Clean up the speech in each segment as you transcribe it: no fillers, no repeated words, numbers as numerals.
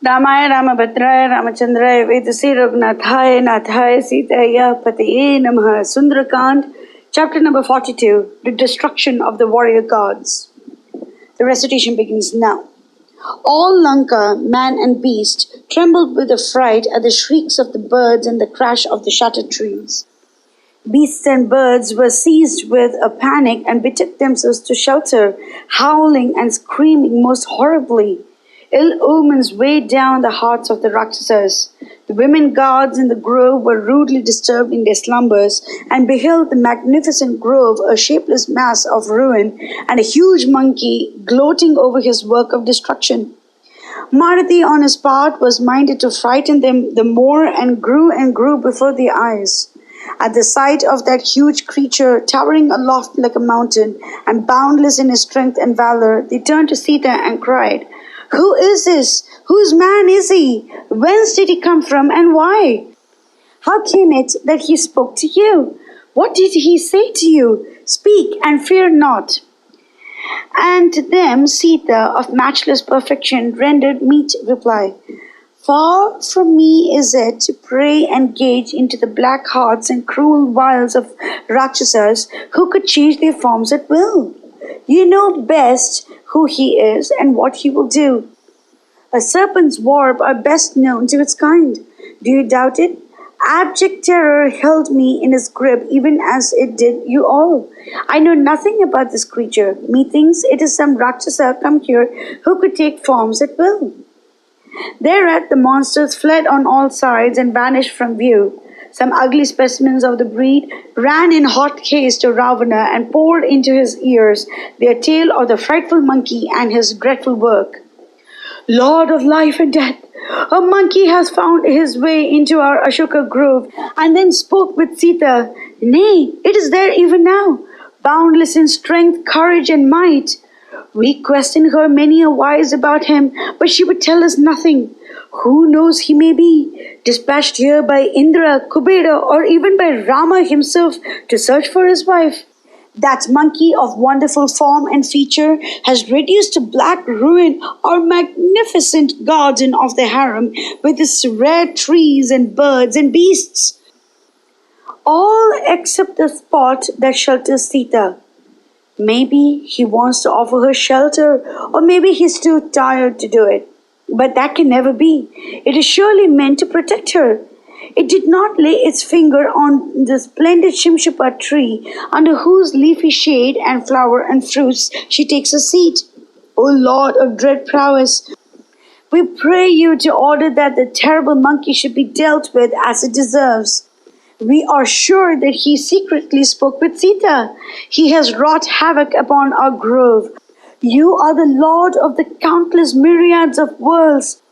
रामाय रामभद्राय रामचंद्राय वेदसे रघुनाथाय नाथाय सीताय पतये Namaha. Sundarakand, chapter number 42, the destruction of the warrior gods. The recitation begins now. All Lanka, man and beast, trembled with affright at the shrieks of the birds and the crash of the shattered trees. Beasts and birds were seized with a panic and betook themselves to shelter, howling and screaming most horribly. Ill omens weighed down the hearts of the Rakshasas. The women guards in the grove were rudely disturbed in their slumbers and beheld the magnificent grove a shapeless mass of ruin and a huge monkey gloating over his work of destruction. Marathi on his part was minded to frighten them the more and grew before their eyes. At the sight of that huge creature towering aloft like a mountain and boundless in his strength and valor, they turned to Sita and cried, "Who is this? Whose man is he? Whence did he come from and why? How came it that he spoke to you? What did he say to you? Speak and fear not." And to them Sita, of matchless perfection, rendered meet reply. "Far from me is it to pray and gauge into the black hearts and cruel wiles of Rakshasas who could change their forms at will. You know best who he is and what he will do. A serpent's warp are best known to its kind. Do you doubt it? Abject terror held me in his grip even as it did you all. I know nothing about this creature. Methinks it is some Rakshasa come here who could take forms at will." Thereat the monsters fled on all sides and vanished from view. Some ugly specimens of the breed ran in hot haste to Ravana and poured into his ears their tale of the frightful monkey and his dreadful work. "Lord of life and death, a monkey has found his way into our Ashoka grove and then spoke with Sita. Nay, it is there even now, boundless in strength, courage and might. We questioned her many a wise about him, but she would tell us nothing. Who knows, he may be dispatched here by Indra, Kubera, or even by Rama himself to search for his wife. That monkey of wonderful form and feature has reduced to black ruin our magnificent garden of the harem with its rare trees and birds and beasts. All except the spot that shelters Sita. Maybe he wants to offer her shelter, or maybe he's too tired to do it. But that can never be. It is surely meant to protect her. It did not lay its finger on the splendid Shimshupa tree, under whose leafy shade and flower and fruits she takes a seat. O Lord of dread prowess, we pray you to order that the terrible monkey should be dealt with as it deserves. We are sure that he secretly spoke with Sita. He has wrought havoc upon our grove. You are the Lord of the countless myriads of worlds.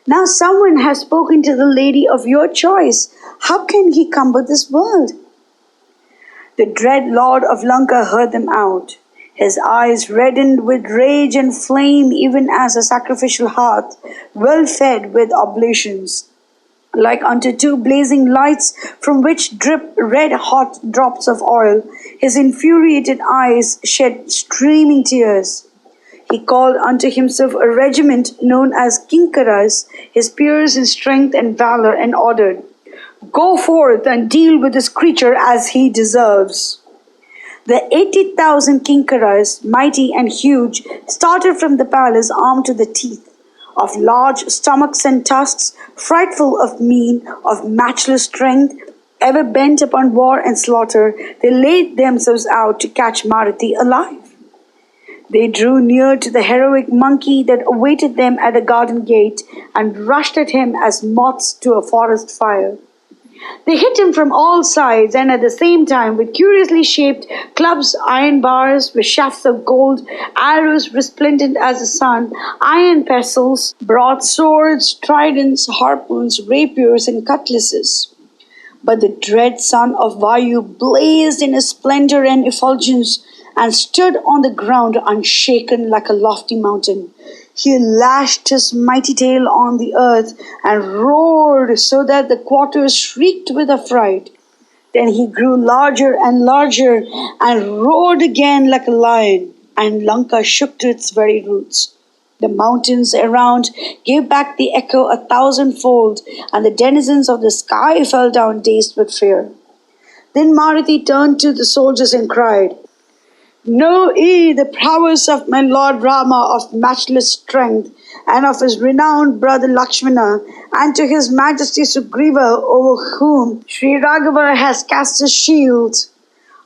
Now someone has spoken to the lady of your choice. How can he cumber this world?" The dread Lord of Lanka heard them out. His eyes reddened with rage and flame even as a sacrificial hearth, well fed with oblations. Like unto two blazing lights from which drip red-hot drops of oil, his infuriated eyes shed streaming tears. He called unto himself a regiment known as Kiṅkarīs, his peers in strength and valor, and ordered, "Go forth and deal with this creature as he deserves." The 80,000 Kiṅkarīs, mighty and huge, started from the palace armed to the teeth. Of large stomachs and tusks, frightful of mien, of matchless strength, ever bent upon war and slaughter, they laid themselves out to catch Marathi alive. They drew near to the heroic monkey that awaited them at the garden gate and rushed at him as moths to a forest fire. They hit him from all sides and at the same time with curiously shaped clubs, iron bars with shafts of gold, arrows resplendent as the sun, iron pestles, broadswords, tridents, harpoons, rapiers, and cutlasses. But the dread son of Vayu blazed in his splendor and effulgence and stood on the ground unshaken like a lofty mountain. He lashed his mighty tail on the earth and roared so that the quarters shrieked with affright. Then he grew larger and roared again like a lion, and Lanka shook to its very roots. The mountains around gave back the echo 1,000-fold, and the denizens of the sky fell down dazed with fear. Then Maruti turned to the soldiers and cried, "Know ye the prowess of my Lord Rama of matchless strength, and of his renowned brother Lakshmana, and to his majesty Sugriva, over whom Sri Raghava has cast his shield.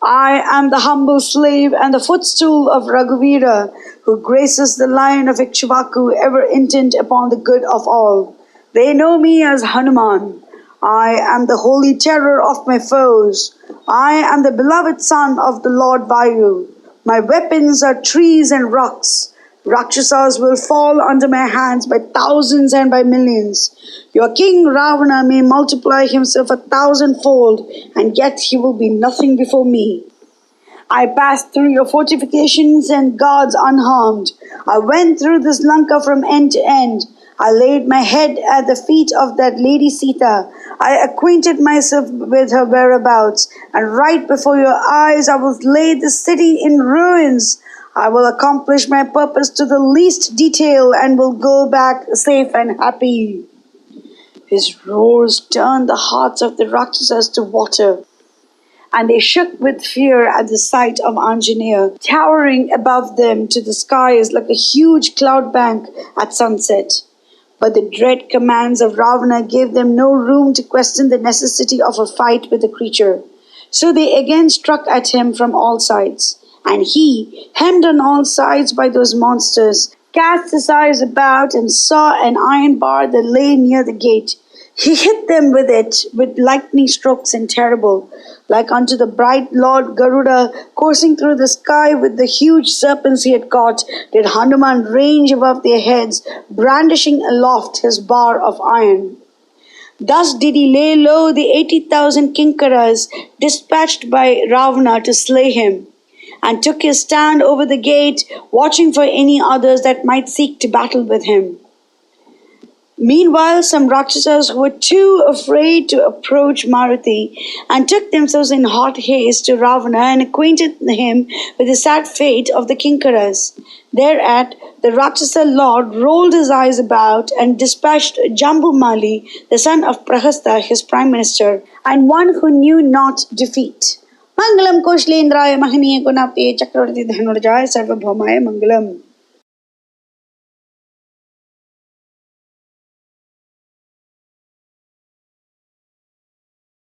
I am the humble slave and the footstool of Raghuvira, who graces the line of Ikshvaku, ever intent upon the good of all. They know me as Hanuman. I am the holy terror of my foes. I am the beloved son of the Lord Vayu. My weapons are trees and rocks. Rakshasas will fall under my hands by thousands and by millions. Your king Ravana may multiply himself 1,000-fold, and yet he will be nothing before me. I passed through your fortifications and guards unharmed. I went through this Lanka from end to end. I laid my head at the feet of that lady Sita. I acquainted myself with her whereabouts, and right before your eyes I will lay the city in ruins. I will accomplish my purpose to the least detail and will go back safe and happy." His roars turned the hearts of the Rakshasas to water, and they shook with fear at the sight of Anjaneya, towering above them to the skies like a huge cloud bank at sunset. But the dread commands of Ravana gave them no room to question the necessity of a fight with the creature. So they again struck at him from all sides. And he, hemmed on all sides by those monsters, cast his eyes about and saw an iron bar that lay near the gate. He hit them with it with lightning strokes and terrible, like unto the bright Lord Garuda coursing through the sky with the huge serpents he had caught, did Hanuman range above their heads, brandishing aloft his bar of iron. Thus did he lay low the 80,000 Kiṅkaras dispatched by Ravana to slay him, and took his stand over the gate, watching for any others that might seek to battle with him. Meanwhile, some Rakshasas who were too afraid to approach Maruti and took themselves in hot haste to Ravana and acquainted him with the sad fate of the Kiṅkaras. Thereat, the Rakshasa lord rolled his eyes about and dispatched Jambumali, the son of Prahasta, his prime minister, and one who knew not defeat. Mangalam Koshlendraya Mahaniya Gunapye Chakravarti Dhanurjaya Sarvabhaumaya Mangalam.